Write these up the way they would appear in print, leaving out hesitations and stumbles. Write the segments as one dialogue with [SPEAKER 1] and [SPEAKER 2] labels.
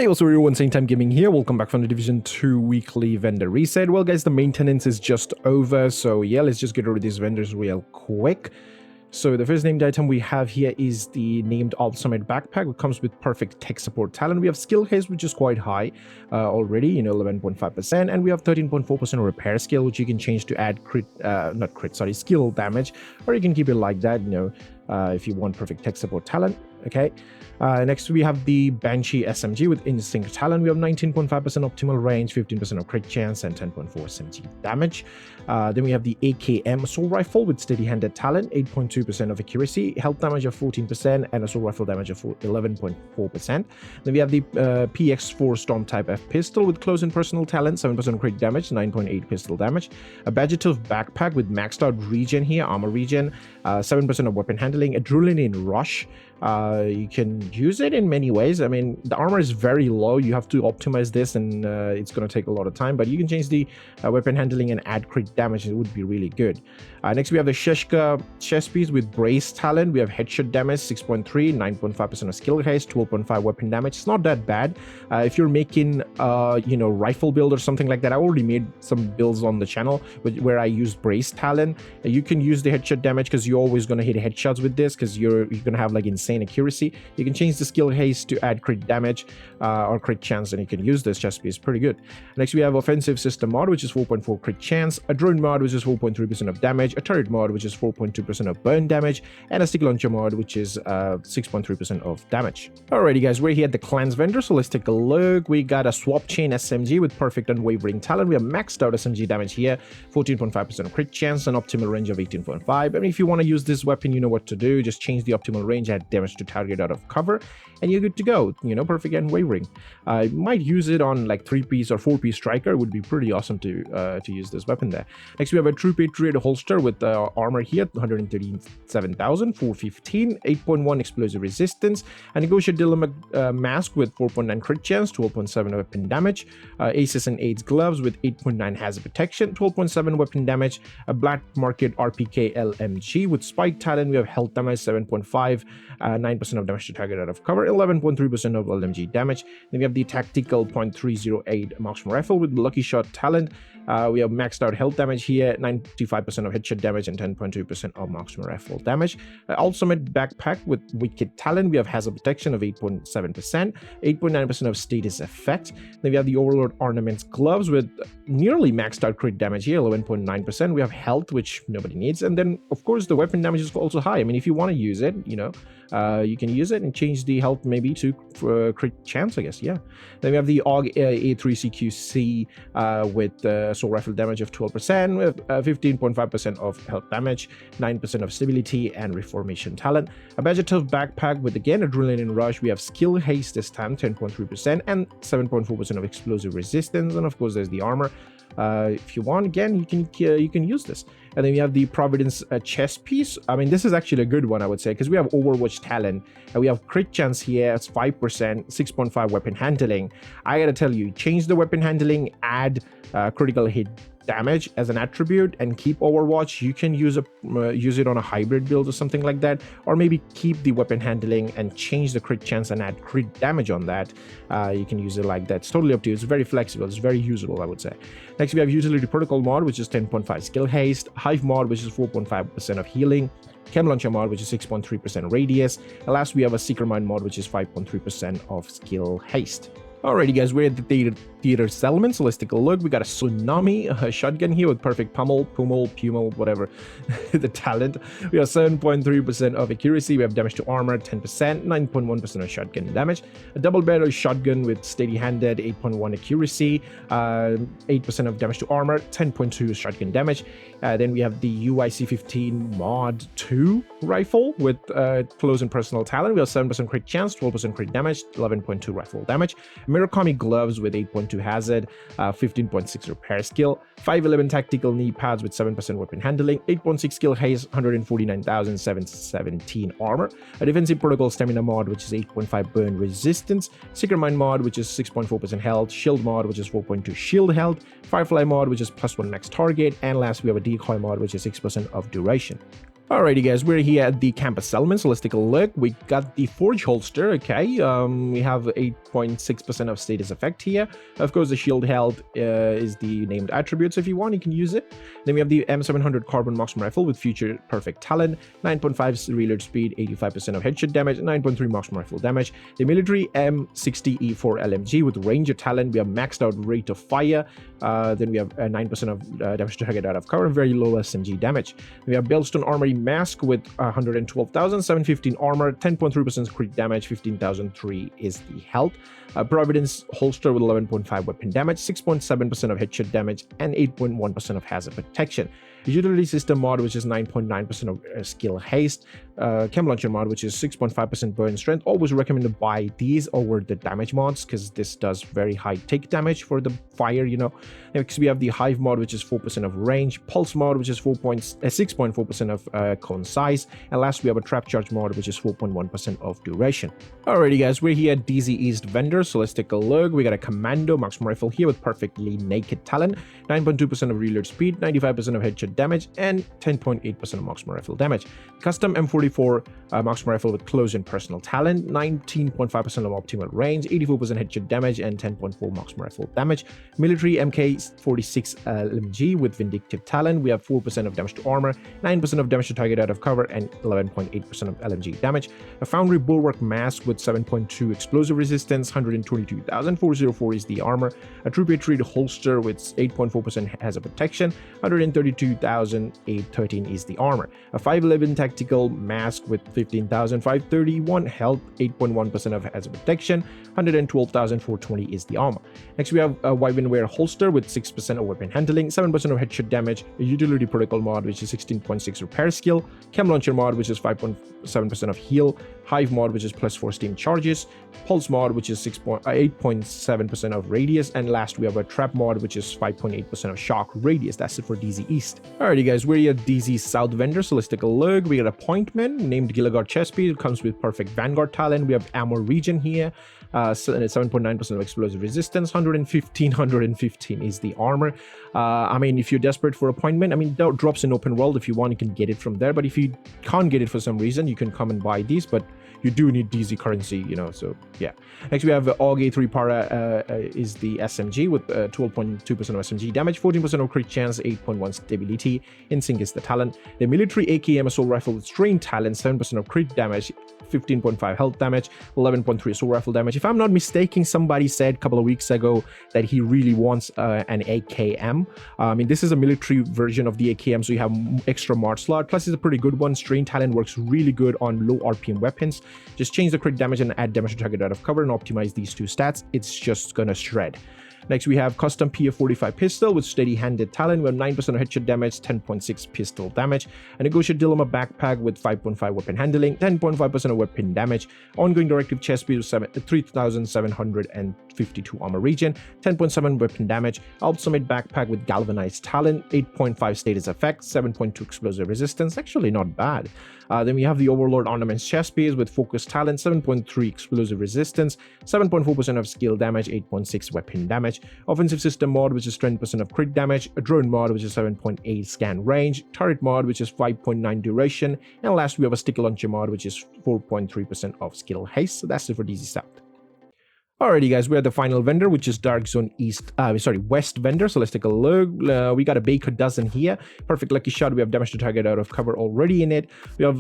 [SPEAKER 1] Hey, also everyone, Same Time Gaming here. Welcome back from the Division 2 weekly vendor reset. Well guys, the maintenance is just over, so yeah, let's just get rid of these vendors real quick. So the first named item we have here is the named Ultimate Backpack, which comes with perfect tech support talent. We have skill haste, which is quite high already, 11.5%, and we have 13.4% repair skill, which you can change to add skill damage, or you can keep it like that, if you want perfect tech support talent. Okay. Next we have the Banshee SMG with instinct talent. We have 19.5% optimal range, 15% of crit chance, and 10.4 SMG damage. Then we have the AKM assault rifle with steady-handed talent, 8.2% of accuracy, health damage of 14%, and assault rifle damage of 11.4%. Then we have the PX4 storm type F pistol with close and personal talent, 7% crit damage, 9.8 pistol damage. A Benitez backpack with maxed out regen here, armor regen, 7% of weapon handling, adrenaline rush. You can use it in many ways. I mean, the armor is very low. You have to optimize this, and it's going to take a lot of time, but you can change the weapon handling and add crit damage. It would be really good. Next we have the Sheshka chest piece with brace talent. We have headshot damage 6.3, 9.5% of skill haste, 12.5 weapon damage. It's not that bad. If you're making rifle build or something like that, I already made some builds on the channel where I used brace talent. You can use the headshot damage because you're always going to hit headshots with this, because you're going to have like insane accuracy. You can change the skill haste to add crit damage or crit chance, and you can use this chest piece. Pretty good. Next we have offensive system mod, which is 4.4 crit chance, a drone mod, which is 4.3% of damage, a turret mod, which is 4.2% of burn damage, and a stick launcher mod, which is 6.3% of damage. Alrighty guys, we're here at the clans vendor, so let's take a look. We got a swap chain SMG with perfect unwavering talent. We have maxed out SMG damage here, 14.5% of crit chance, an optimal range of 18.5. I mean, if you want to use this weapon, you know what to do. Just change the optimal range, add damage to target out of cover, and you're good to go. Perfect unwavering. I might use it on like 3-piece or 4-piece striker. It would be pretty awesome to use this weapon there. Next we have a True Patriot holster with armor here, 137,000, 415, 8.1 explosive resistance, a Negotiate Dilemma mask with 4.9 crit chance, 12.7 weapon damage, Aces and Aids gloves with 8.9 hazard protection, 12.7 weapon damage, a Black Market RPK LMG with spike talent. We have health damage 7.5, 9% of damage to target out of cover, 11.3% of LMG damage. Then we have the Tactical .308 marksman rifle with lucky shot talent. We have maxed out health damage here, 95% of headshot damage and 10.2% of marksman rifle damage. Ultimate backpack with wicked talent. We have hazard protection of 8.7%, 8.9% of status effect. Then we have the Overlord ornaments gloves with nearly maxed out crit damage here, 11.9%. We have health, which nobody needs, and then of course the weapon damage is also high. I mean, if you want to use it, you can use it and change the health maybe to crit chance, I guess. Yeah. Then we have the AUG A3CQC with assault rifle damage of 12%, with 15.5% of health damage, 9% of stability and reformation talent. A Benitez backpack with again adrenaline rush. We have skill haste this time, 10.3%, and 7.4% of explosive resistance, and of course there's the armor. If you want, again, you can use this. And then we have the Providence chest piece. I mean, this is actually a good one, I would say, because we have Overwatch talent, and we have crit chance here. It's 5%, 6.5 weapon handling. I gotta tell you, change the weapon handling, add critical hit damage as an attribute, and keep Overwatch. You can use it on a hybrid build or something like that, or maybe keep the weapon handling and change the crit chance and add crit damage on that. You can use it like that. It's totally up to you. It's very flexible. It's very usable, I would say. Next we have Utility Protocol mod, which is 10.5 skill haste, Hive mod, which is 4.5% of healing, Chem Launcher mod, which is 6.3% radius, and last we have a Seeker Mine mod, which is 5.3% of skill haste. Alrighty guys, we're at the theater settlement, so let's take a look. We got a Tsunami shotgun here with perfect pummel, whatever, the talent. We have 7.3% of accuracy. We have damage to armor, 10%, 9.1% of shotgun damage. A double barrel shotgun with steady-handed, 8.1 accuracy, 8% of damage to armor, 10.2 shotgun damage. Then we have the UIC-15 Mod 2 rifle with close and personal talent. We have 7% crit chance, 12% crit damage, 11.2 rifle damage. Murakami gloves with 8.2 hazard, 15.6 repair skill, 511 tactical knee pads with 7% weapon handling, 8.6 skill haste, 149,717 armor, a defensive protocol stamina mod, which is 8.5 burn resistance, Seeker Mine mod, which is 6.4% health, shield mod, which is 4.2 shield health, Firefly mod, which is +1 max target, and last we have a decoy mod, which is 6% of duration. Alrighty guys, we're here at the campus element, so let's take a look. We got the Forge holster, okay. We have 8.6% of status effect here. Of course, the shield health is the named attribute, so if you want, you can use it. Then we have the M700 carbon marksman rifle with future perfect talent, 9.5 reload speed, 85% of headshot damage, 9.3 marksman rifle damage. The military M60E4 LMG with ranger talent, we have maxed out rate of fire. Then we have 9% of damage to target out of cover, very low SMG damage. We have Bellstone Armory Mask with 112,715 armor, 10.3% crit damage, 15,003 is the health. Providence holster with 11.5 weapon damage, 6.7% of headshot damage, and 8.1% of hazard protection. Utility system mod, which is 9.9% of skill haste. Chem launcher mod, which is 6.5% burn strength. Always recommend to buy these over the damage mods because this does very high take damage for the fire, you know. Next we have the hive mod, which is 4% of range. Pulse mod, which is 6.4% of cone size. And last we have a trap charge mod, which is 4.1% of duration. Alrighty guys, we're here at DZ East vendor, so let's take a look. We got a commando marksman rifle here with perfectly naked talent, 9.2% of reload speed, 95% of headshot damage, and 10.8% of marksman rifle damage. Custom M44 marksman rifle with close and personal talent, 19.5% of optimal range, 84% headshot damage, and 10.4 marksman rifle damage. Military MK46 LMG with vindictive talent, we have 4% of damage to armor, 9% of damage to target out of cover, and 11.8% of LMG damage. A foundry bulwark mask with 7.2 explosive resistance, 122,404 is the armor. A true patriot holster with 8.4% hazard protection, 132,813 is the armor. A 511 tactical mask with 15,531 health, 8.1% of hazard protection, 112,420 is the armor. Next we have a Wyvernware holster with 6% of weapon handling, 7% of headshot damage, a utility protocol mod which is 16.6 repair skill, chem launcher mod which is 5.7% of heal, hive mod which is +4 steam charges, pulse mod which is 8.7% of radius, and last we have a trap mod which is 5.8% of shock radius. That's it for DZ East. Alrighty guys, we're at DZ South vendor, so let's take a look. We got appointment named Gilligard chestpiece. It comes with perfect vanguard talent. We have ammo REGEN here, 7.9% of explosive resistance, 115 is the armor. I mean, if you're desperate for appointment, I mean, that drops in open world. If you want, you can get it from there, but if you can't get it for some reason, you can come and buy these, but you do need DZ currency, you know, so yeah. Next we have AUG 3 Para is the SMG with 12.2% of SMG damage, 14% of crit chance, 8.1 stability. InSync is the talent. The military AKM assault rifle with strain talent, 7% of crit damage, 15.5 health damage, 11.3 assault rifle damage. If I'm not mistaken, somebody said a couple of weeks ago that he really wants an AKM. I mean, this is a military version of the AKM, so you have extra mod slot. Plus, it's a pretty good one. Strain talent works really good on low RPM weapons. Just change the crit damage and add damage to target out of cover and optimize these two stats. It's just gonna shred. Next, we have custom PF45 pistol with steady-handed talent. We have 9% of headshot damage, 10.6 pistol damage. A negotiate dilemma backpack with 5.5 weapon handling, 10.5% of weapon damage. Ongoing directive chest piece with 3,752 armor REGEN, 10.7 weapon damage. Alp Summit backpack with galvanized talent, 8.5 status effect, 7.2 explosive resistance. Actually not bad. Then we have the Overlord ornaments chest piece with focus talent, 7.3 explosive resistance, 7.4% of skill damage, 8.6 weapon damage. Offensive system mod, which is 20% of crit damage. A drone mod, which is 7.8 scan range. Turret mod, which is 5.9 duration. And last, we have a stick launcher mod, which is 4.3% of skill haste. So that's it for DZ South. Alrighty guys, we're at the final vendor, which is Dark Zone West vendor. So let's take a look. We got a Baker dozen here. Perfect lucky shot. We have damage to target out of cover already in it. We have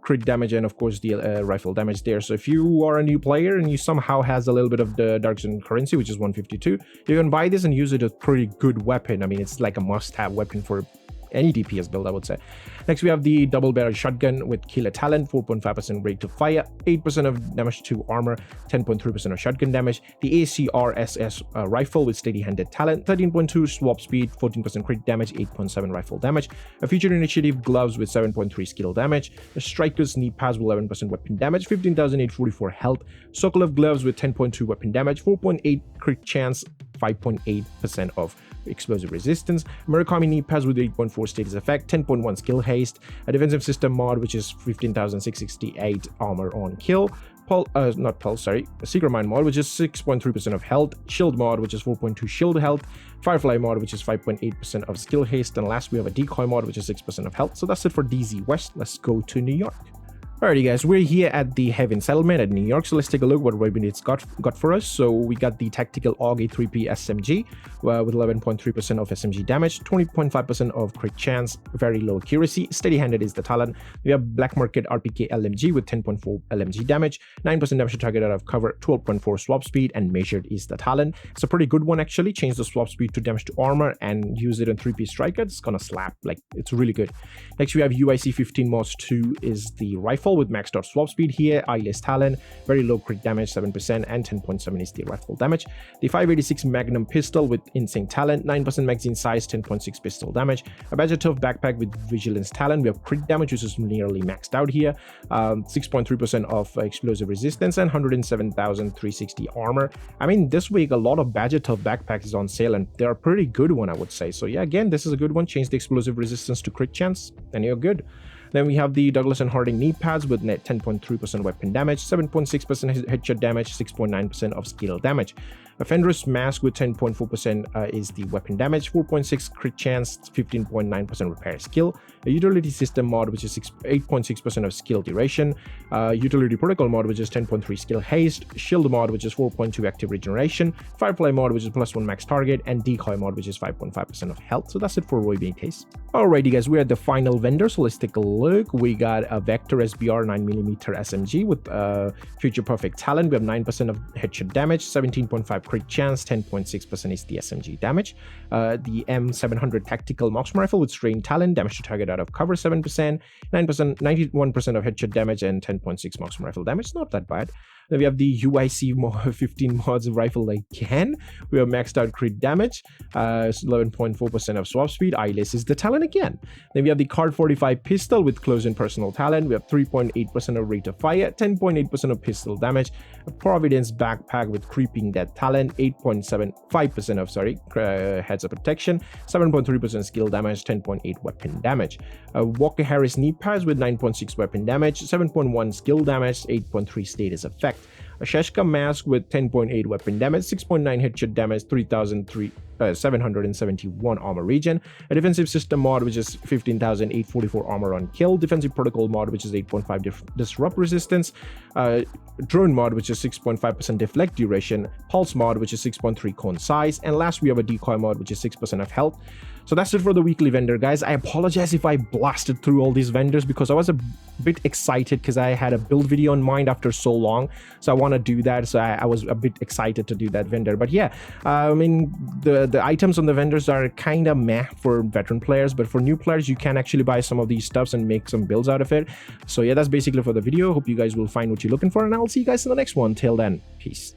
[SPEAKER 1] crit damage and of course the rifle damage there. So if you are a new player and you somehow has a little bit of the Dark Zone currency, which is 152, you can buy this and use it as a pretty good weapon. I mean, it's like a must-have weapon for any DPS build, I would say. Next, we have the double barrel shotgun with killer talent, 4.5% rate to fire, 8% of damage to armor, 10.3% of shotgun damage. The ACRSS rifle with steady-handed talent, 13.2 swap speed, 14% crit damage, 8.7 rifle damage. A featured initiative gloves with 7.3 skill damage. A striker's knee pads with 11% weapon damage, 15,844 health. Sokolov gloves with 10.2 weapon damage, 4.8 crit chance, 5.8% of explosive resistance. Murakami knee pads with 8.4 status effect, 10.1 skill haste. A defensive system mod which is 15,668 armor on kill. Secret Mind mod, which is 6.3% of health, Shield mod, which is 4.2 shield health, Firefly mod, which is 5.8% of skill haste, and last we have a Decoy mod, which is 6% of health. So that's it for DZ West. Let's go to New York. Alrighty guys, we're here at the Heaven Settlement at New York, so let's take a look what Benitez got for us. So we got the Tactical AUG A3P SMG with 11.3% of SMG damage, 20.5% of crit chance, very low accuracy, steady-handed is the talent. We have Black Market RPK LMG with 10.4 LMG damage, 9% damage to target out of cover, 12.4 swap speed, and measured is the talent. It's a pretty good one actually. Change the swap speed to damage to armor and use it on 3P striker. It's gonna slap, like it's really good. Next we have UIC 15 mods 2 is the rifle with maxed out swap speed here, eyeless talent, very low crit damage 7%, and 10.7 is the rifle damage. The 586 Magnum pistol with insane talent, 9% magazine size, 10.6 pistol damage. A Badger Tough backpack with vigilance talent. We have crit damage, which is nearly maxed out here, 6.3% of explosive resistance, and 107,360 armor. I mean, this week a lot of Badger Tough backpacks is on sale, and they're a pretty good one, I would say. So yeah, again, this is a good one. Change the explosive resistance to crit chance, and you're good. Then we have the Douglas & Harding knee pads with net 10.3% weapon damage, 7.6% headshot damage, 6.9% of skill damage. A Fenris mask with 10.4% is the weapon damage, 4.6 crit chance, 15.9% repair skill. A utility system mod, which is 8.6% of skill duration. Utility protocol mod, which is 10.3 skill haste. Shield mod, which is 4.2 active regeneration. Firefly mod, which is +1 max target, and Decoy mod, which is 5.5% of health. So that's it for Benitez. Alrighty guys, we're at the final vendor, so let's take a look. We got a Vector SBR 9mm SMG with future perfect talent. We have 9% of headshot damage, 17.5 crit chance, 10.6% is the SMG damage. The M700 tactical marksman rifle with strain talent, damage to target out of cover 7%, 9%, 91% of headshot damage, and 10.6 marksman rifle damage. Not that bad. Then we have the UIC 15 mods rifle again. We have maxed out crit damage, 11.4% of swap speed. Eyeless is the talent again. Then we have the Card 45 pistol with close-in personal talent. We have 3.8% of rate of fire, 10.8% of pistol damage. A Providence backpack with creeping death talent, 8.75% of heads of protection, 7.3% skill damage, 10.8 weapon damage. Walker Harris knee pads with 9.6 weapon damage, 7.1 skill damage, 8.3 status effect. A Sheshka mask with 10.8 weapon damage, 6.9 headshot damage, 3,771 armor regen. A defensive system mod, which is 15,844 armor on kill. Defensive protocol mod, which is 8.5 disrupt resistance. Drone mod, which is 6.5% deflect duration. Pulse mod, which is 6.3 cone size. And last, we have a Decoy mod, which is 6% of health. So that's it for the weekly vendor, guys. I apologize if I blasted through all these vendors because I was a bit excited because I had a build video in mind after so long. So I want to do that. So I was a bit excited to do that vendor. But yeah, I mean, the items on the vendors are kind of meh for veteran players. But for new players, you can actually buy some of these stuffs and make some builds out of it. So yeah, that's basically for the video. Hope you guys will find what you're looking for. And I'll see you guys in the next one. Till then, peace.